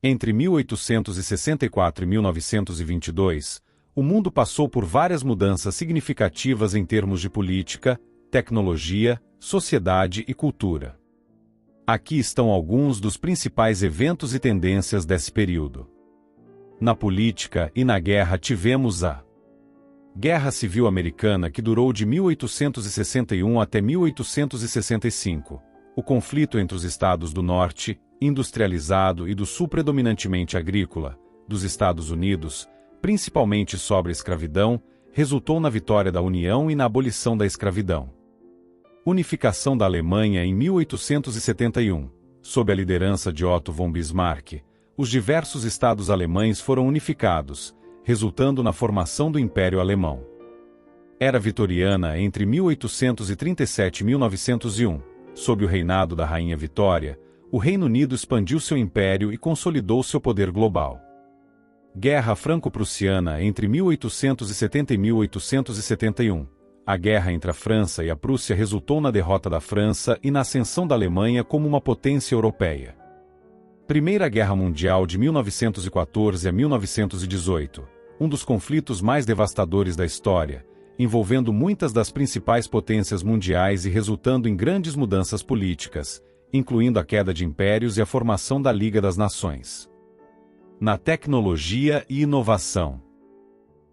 Entre 1864 e 1922, o mundo passou por várias mudanças significativas em termos de política, tecnologia, sociedade e cultura. Aqui estão alguns dos principais eventos e tendências desse período. Na política e na guerra tivemos a Guerra Civil Americana, que durou de 1861 até 1865. O conflito entre os estados do Norte, industrializado, e do Sul, predominantemente agrícola, dos Estados Unidos, principalmente sobre a escravidão, resultou na vitória da União e na abolição da escravidão. Unificação da Alemanha em 1871. Sob a liderança de Otto von Bismarck, os diversos estados alemães foram unificados, resultando na formação do Império Alemão. Era vitoriana entre 1837 e 1901. Sob o reinado da Rainha Vitória, o Reino Unido expandiu seu império e consolidou seu poder global. Guerra Franco-Prussiana entre 1870 e 1871. A guerra entre a França e a Prússia resultou na derrota da França e na ascensão da Alemanha como uma potência europeia. Primeira Guerra Mundial de 1914 a 1918. Um dos conflitos mais devastadores da história, envolvendo muitas das principais potências mundiais e resultando em grandes mudanças políticas, incluindo a queda de impérios e a formação da Liga das Nações. Na tecnologia e inovação.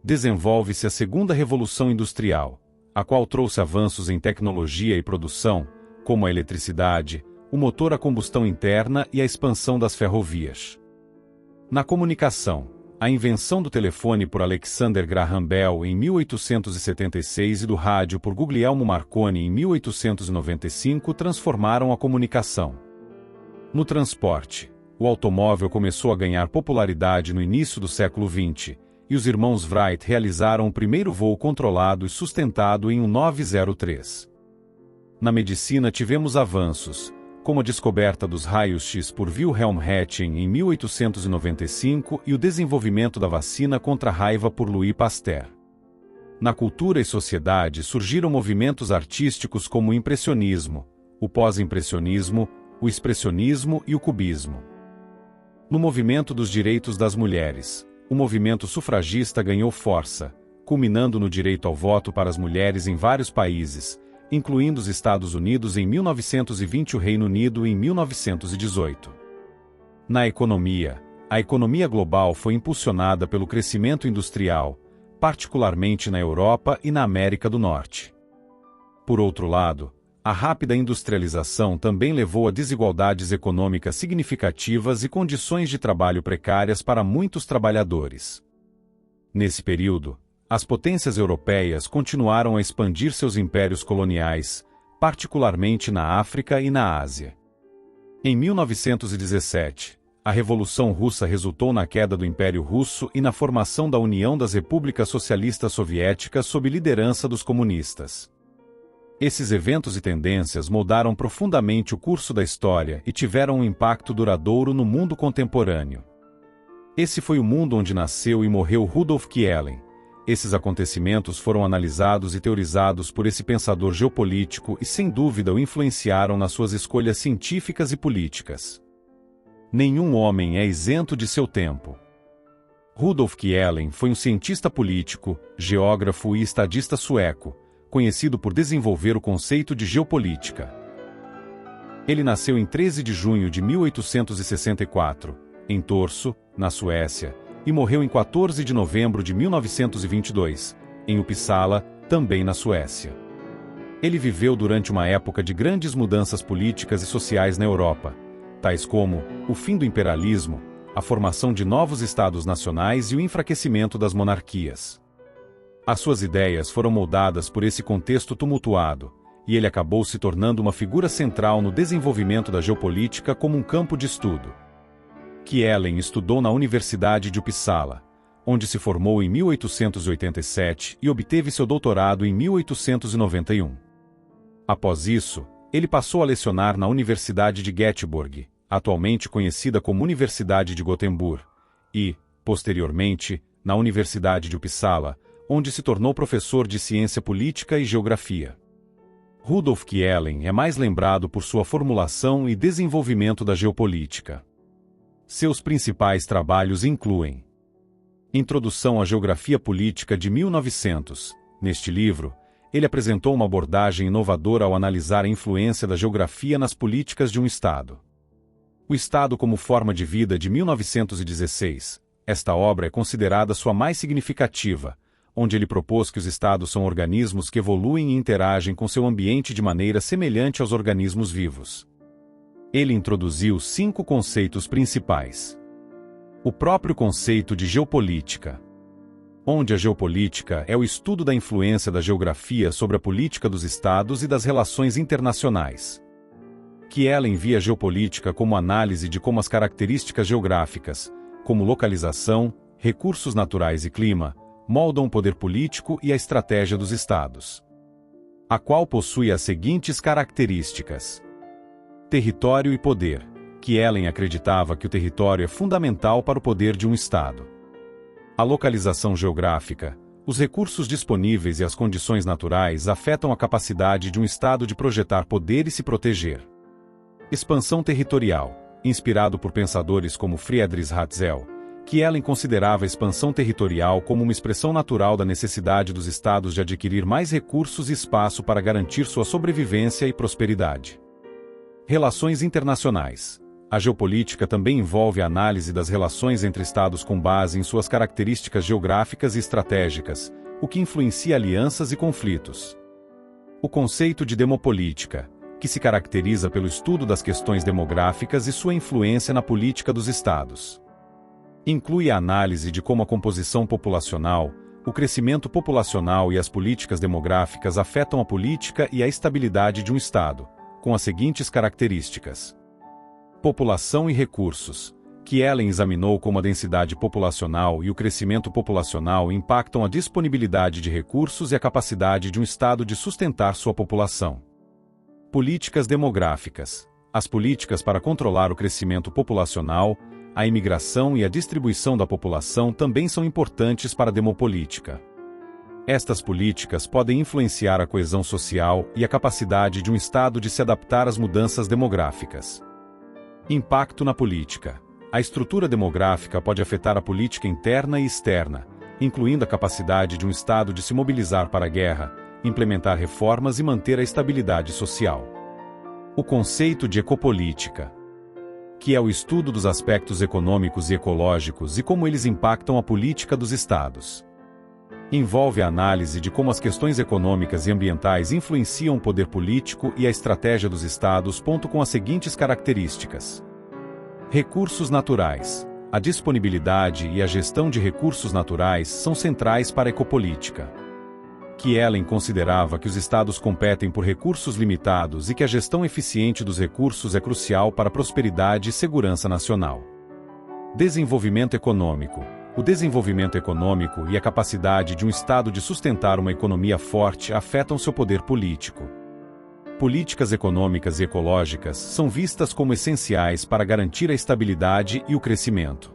Desenvolve-se a Segunda Revolução Industrial, a qual trouxe avanços em tecnologia e produção, como a eletricidade, o motor a combustão interna e a expansão das ferrovias. Na comunicação, a invenção do telefone por Alexander Graham Bell em 1876 e do rádio por Guglielmo Marconi em 1895 transformaram a comunicação. No transporte, o automóvel começou a ganhar popularidade no início do século XX, e os irmãos Wright realizaram o primeiro voo controlado e sustentado em um 903. Na medicina tivemos avanços, como a descoberta dos raios-x por Wilhelm Röntgen em 1895 e o desenvolvimento da vacina contra a raiva por Louis Pasteur. Na cultura e sociedade surgiram movimentos artísticos como o impressionismo, o pós-impressionismo, o expressionismo e o cubismo. No movimento dos direitos das mulheres, o movimento sufragista ganhou força, culminando no direito ao voto para as mulheres em vários países, incluindo os Estados Unidos em 1920 e o Reino Unido em 1918. Na economia, a economia global foi impulsionada pelo crescimento industrial, particularmente na Europa e na América do Norte. Por outro lado, a rápida industrialização também levou a desigualdades econômicas significativas e condições de trabalho precárias para muitos trabalhadores. Nesse período, as potências europeias continuaram a expandir seus impérios coloniais, particularmente na África e na Ásia. Em 1917, a Revolução Russa resultou na queda do Império Russo e na formação da União das Repúblicas Socialistas Soviéticas sob liderança dos comunistas. Esses eventos e tendências moldaram profundamente o curso da história e tiveram um impacto duradouro no mundo contemporâneo. Esse foi o mundo onde nasceu e morreu Rudolf Kielen. Esses acontecimentos foram analisados e teorizados por esse pensador geopolítico e, sem dúvida, o influenciaram nas suas escolhas científicas e políticas. Nenhum homem é isento de seu tempo. Rudolf Kielen foi um cientista político, geógrafo e estadista sueco, conhecido por desenvolver o conceito de geopolítica. Ele nasceu em 13 de junho de 1864, em Torso, na Suécia, e morreu em 14 de novembro de 1922, em Uppsala, também na Suécia. Ele viveu durante uma época de grandes mudanças políticas e sociais na Europa, tais como o fim do imperialismo, a formação de novos estados nacionais e o enfraquecimento das monarquias. As suas ideias foram moldadas por esse contexto tumultuado, e ele acabou se tornando uma figura central no desenvolvimento da geopolítica como um campo de estudo. Kielen estudou na Universidade de Uppsala, onde se formou em 1887 e obteve seu doutorado em 1891. Após isso, ele passou a lecionar na Universidade de Göteborg, atualmente conhecida como Universidade de Gotemburgo, e, posteriormente, na Universidade de Uppsala, onde se tornou professor de ciência política e geografia. Rudolf Kielen é mais lembrado por sua formulação e desenvolvimento da geopolítica. Seus principais trabalhos incluem Introdução à Geografia Política de 1900. Neste livro, ele apresentou uma abordagem inovadora ao analisar a influência da geografia nas políticas de um Estado. O Estado como Forma de Vida de 1916. Esta obra é considerada sua mais significativa, onde ele propôs que os Estados são organismos que evoluem e interagem com seu ambiente de maneira semelhante aos organismos vivos. Ele introduziu 5 conceitos principais. O próprio conceito de geopolítica, onde a geopolítica é o estudo da influência da geografia sobre a política dos Estados e das relações internacionais. Kiellen via a geopolítica como análise de como as características geográficas, como localização, recursos naturais e clima, moldam o poder político e a estratégia dos Estados, a qual possui as seguintes características. Território e poder. Kiellen acreditava que o território é fundamental para o poder de um Estado. A localização geográfica. Os recursos disponíveis e as condições naturais afetam a capacidade de um Estado de projetar poder e se proteger. Expansão territorial. Inspirado por pensadores como Friedrich Ratzel, Kiellen considerava a expansão territorial como uma expressão natural da necessidade dos Estados de adquirir mais recursos e espaço para garantir sua sobrevivência e prosperidade. Relações internacionais. A geopolítica também envolve a análise das relações entre Estados com base em suas características geográficas e estratégicas, o que influencia alianças e conflitos. O conceito de demopolítica, que se caracteriza pelo estudo das questões demográficas e sua influência na política dos Estados. Inclui a análise de como a composição populacional, o crescimento populacional e as políticas demográficas afetam a política e a estabilidade de um Estado, com as seguintes características. População e recursos. Kiellen examinou como a densidade populacional e o crescimento populacional impactam a disponibilidade de recursos e a capacidade de um Estado de sustentar sua população. Políticas demográficas. As políticas para controlar o crescimento populacional, a imigração e a distribuição da população também são importantes para a demopolítica. Estas políticas podem influenciar a coesão social e a capacidade de um Estado de se adaptar às mudanças demográficas. Impacto na política. A estrutura demográfica pode afetar a política interna e externa, incluindo a capacidade de um Estado de se mobilizar para a guerra, implementar reformas e manter a estabilidade social. O conceito de ecopolítica, que é o estudo dos aspectos econômicos e ecológicos e como eles impactam a política dos Estados. Envolve a análise de como as questões econômicas e ambientais influenciam o poder político e a estratégia dos Estados. Com as seguintes características. Recursos naturais. A disponibilidade e a gestão de recursos naturais são centrais para a ecopolítica. Kiellen considerava que os Estados competem por recursos limitados e que a gestão eficiente dos recursos é crucial para a prosperidade e segurança nacional. Desenvolvimento econômico. O desenvolvimento econômico e a capacidade de um Estado de sustentar uma economia forte afetam seu poder político. Políticas econômicas e ecológicas são vistas como essenciais para garantir a estabilidade e o crescimento.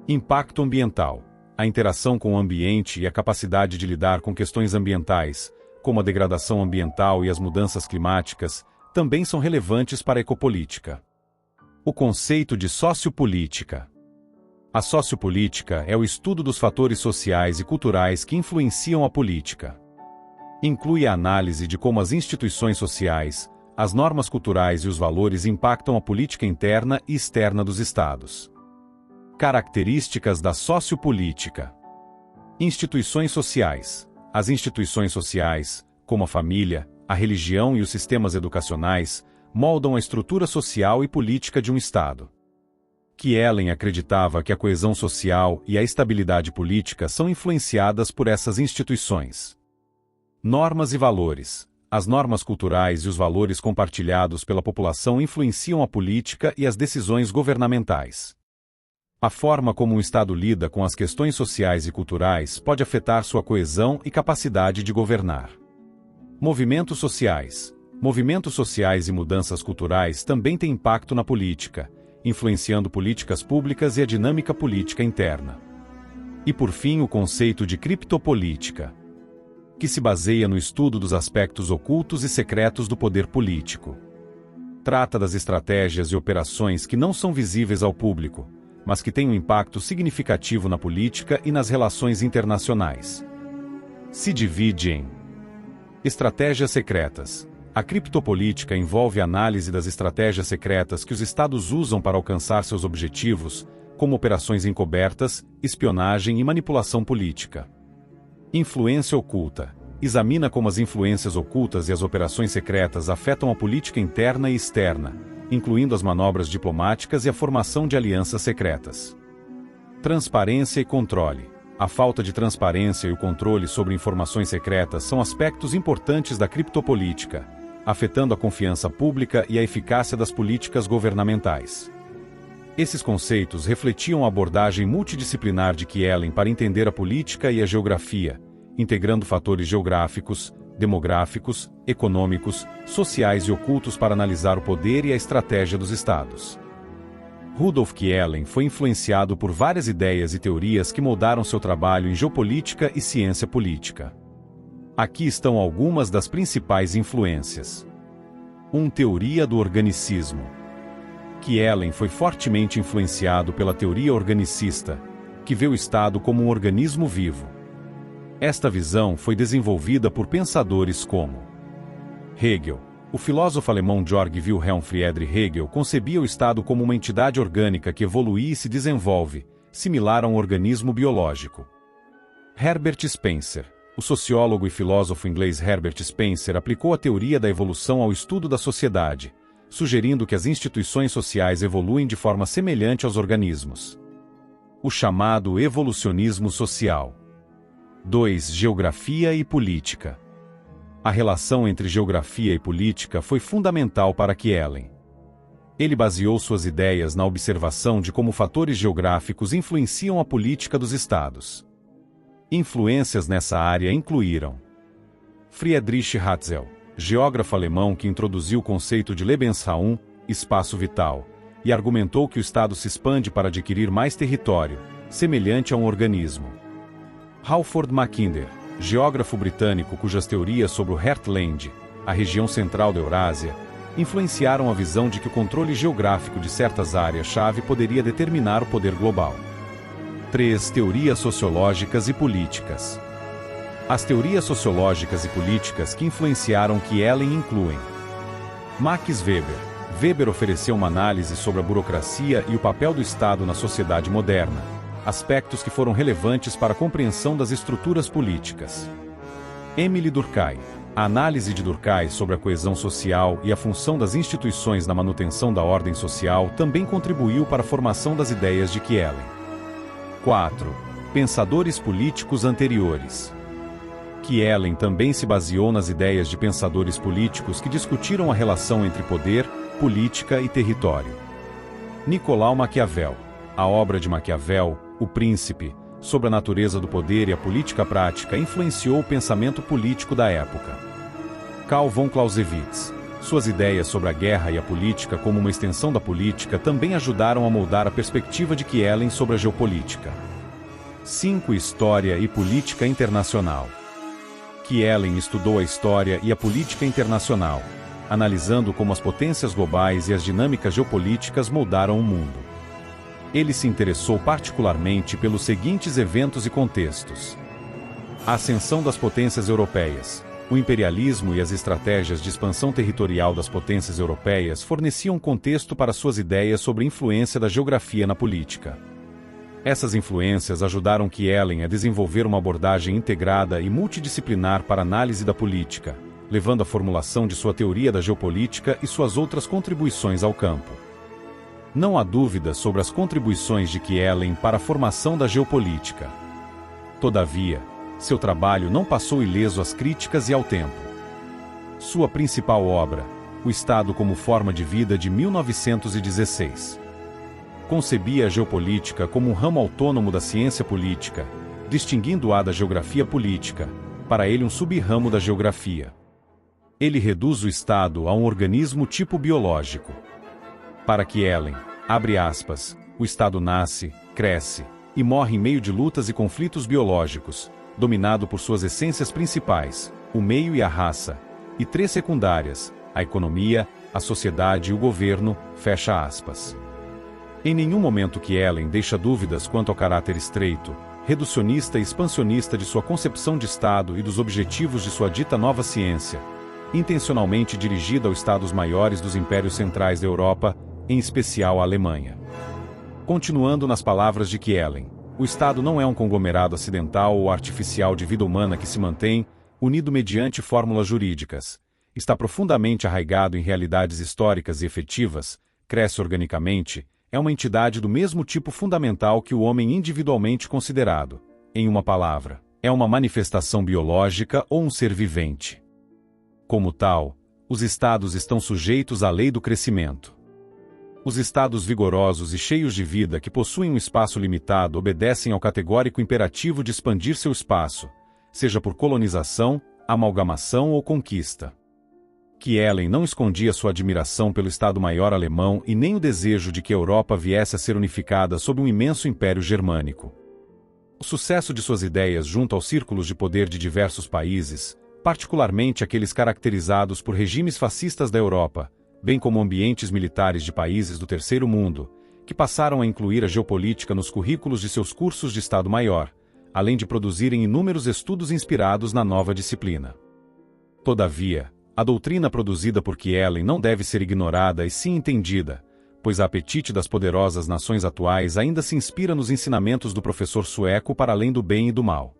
Impacto ambiental. A interação com o ambiente e a capacidade de lidar com questões ambientais, como a degradação ambiental e as mudanças climáticas, também são relevantes para a ecopolítica. O conceito de sociopolítica. A sociopolítica é o estudo dos fatores sociais e culturais que influenciam a política. Inclui a análise de como as instituições sociais, as normas culturais e os valores impactam a política interna e externa dos Estados. Características da sociopolítica. Instituições sociais. As instituições sociais, como a família, a religião e os sistemas educacionais, moldam a estrutura social e política de um Estado. Kiellen acreditava que a coesão social e a estabilidade política são influenciadas por essas instituições. Normas e valores. As normas culturais e os valores compartilhados pela população influenciam a política e as decisões governamentais. A forma como um Estado lida com as questões sociais e culturais pode afetar sua coesão e capacidade de governar. Movimentos sociais. Movimentos sociais e mudanças culturais também têm impacto na política, influenciando políticas públicas e a dinâmica política interna. E por fim, o conceito de criptopolítica, que se baseia no estudo dos aspectos ocultos e secretos do poder político. Trata das estratégias e operações que não são visíveis ao público, mas que têm um impacto significativo na política e nas relações internacionais. Se divide em estratégias secretas. A criptopolítica envolve a análise das estratégias secretas que os estados usam para alcançar seus objetivos, como operações encobertas, espionagem e manipulação política. Influência oculta. Examina como as influências ocultas e as operações secretas afetam a política interna e externa, incluindo as manobras diplomáticas e a formação de alianças secretas. Transparência e controle. A falta de transparência e o controle sobre informações secretas são aspectos importantes da criptopolítica, afetando a confiança pública e a eficácia das políticas governamentais. Esses conceitos refletiam a abordagem multidisciplinar de Kiellen para entender a política e a geografia, integrando fatores geográficos, demográficos, econômicos, sociais e ocultos para analisar o poder e a estratégia dos estados. Rudolf Kiellen foi influenciado por várias ideias e teorias que moldaram seu trabalho em geopolítica e ciência política. Aqui estão algumas das principais influências. 1. Teoria do organicismo. Kiellen foi fortemente influenciado pela teoria organicista, que vê o Estado como um organismo vivo. Esta visão foi desenvolvida por pensadores como Hegel. O filósofo alemão Georg Wilhelm Friedrich Hegel concebia o Estado como uma entidade orgânica que evolui e se desenvolve, similar a um organismo biológico. Herbert Spencer. O sociólogo e filósofo inglês Herbert Spencer aplicou a teoria da evolução ao estudo da sociedade, sugerindo que as instituições sociais evoluem de forma semelhante aos organismos. O chamado evolucionismo social. 2. Geografia e política. A relação entre geografia e política foi fundamental para Kiellen. Ele baseou suas ideias na observação de como fatores geográficos influenciam a política dos estados. Influências nessa área incluíram Friedrich Ratzel, geógrafo alemão que introduziu o conceito de Lebensraum, espaço vital, e argumentou que o Estado se expande para adquirir mais território, semelhante a um organismo. Halford Mackinder, geógrafo britânico cujas teorias sobre o Heartland, a região central da Eurásia, influenciaram a visão de que o controle geográfico de certas áreas-chave poderia determinar o poder global. 3. Teorias sociológicas e políticas. As teorias sociológicas e políticas que influenciaram Kiellen incluem Max Weber. Weber ofereceu uma análise sobre a burocracia e o papel do Estado na sociedade moderna, aspectos que foram relevantes para a compreensão das estruturas políticas. Emile Durkheim. A análise de Durkheim sobre a coesão social e a função das instituições na manutenção da ordem social também contribuiu para a formação das ideias de Kiellen. 4. Pensadores políticos anteriores. Kiellen também se baseou nas ideias de pensadores políticos que discutiram a relação entre poder, política e território. Nicolau Maquiavel. A obra de Maquiavel, O Príncipe, sobre a natureza do poder e a política prática influenciou o pensamento político da época. Carl von Clausewitz. Suas ideias sobre a guerra e a política como uma extensão da política também ajudaram a moldar a perspectiva de Kiellen sobre a geopolítica. 5. História e política internacional. Kiellen estudou a história e a política internacional, analisando como as potências globais e as dinâmicas geopolíticas moldaram o mundo. Ele se interessou particularmente pelos seguintes eventos e contextos: a ascensão das potências europeias. O imperialismo e as estratégias de expansão territorial das potências europeias forneciam contexto para suas ideias sobre a influência da geografia na política. Essas influências ajudaram Kiellen a desenvolver uma abordagem integrada e multidisciplinar para a análise da política, levando à formulação de sua teoria da geopolítica e suas outras contribuições ao campo. Não há dúvida sobre as contribuições de Kiellen para a formação da geopolítica. Todavia, seu trabalho não passou ileso às críticas e ao tempo. Sua principal obra, O Estado como Forma de Vida, de 1916, concebia a geopolítica como um ramo autônomo da ciência política, distinguindo-a da geografia política, para ele um sub-ramo da geografia. Ele reduz o Estado a um organismo tipo biológico. Para Kiellen, abre aspas, o Estado nasce, cresce e morre em meio de lutas e conflitos biológicos, dominado por suas essências principais, o meio e a raça, e 3 secundárias, a economia, a sociedade e o governo, fecha aspas. Em nenhum momento Kiellen deixa dúvidas quanto ao caráter estreito, reducionista e expansionista de sua concepção de Estado e dos objetivos de sua dita nova ciência, intencionalmente dirigida aos Estados maiores dos impérios centrais da Europa, em especial a Alemanha. Continuando nas palavras de Kiellen, o Estado não é um conglomerado acidental ou artificial de vida humana que se mantém, unido mediante fórmulas jurídicas. Está profundamente arraigado em realidades históricas e efetivas, cresce organicamente, é uma entidade do mesmo tipo fundamental que o homem individualmente considerado. Em uma palavra, é uma manifestação biológica ou um ser vivente. Como tal, os estados estão sujeitos à lei do crescimento. Os estados vigorosos e cheios de vida que possuem um espaço limitado obedecem ao categórico imperativo de expandir seu espaço, seja por colonização, amalgamação ou conquista. Kiellen não escondia sua admiração pelo Estado-Maior alemão e nem o desejo de que a Europa viesse a ser unificada sob um imenso império germânico. O sucesso de suas ideias junto aos círculos de poder de diversos países, particularmente aqueles caracterizados por regimes fascistas da Europa, bem como ambientes militares de países do Terceiro Mundo, que passaram a incluir a geopolítica nos currículos de seus cursos de Estado-Maior, além de produzirem inúmeros estudos inspirados na nova disciplina. Todavia, a doutrina produzida por Kiellen não deve ser ignorada e sim entendida, pois o apetite das poderosas nações atuais ainda se inspira nos ensinamentos do professor sueco para além do bem e do mal.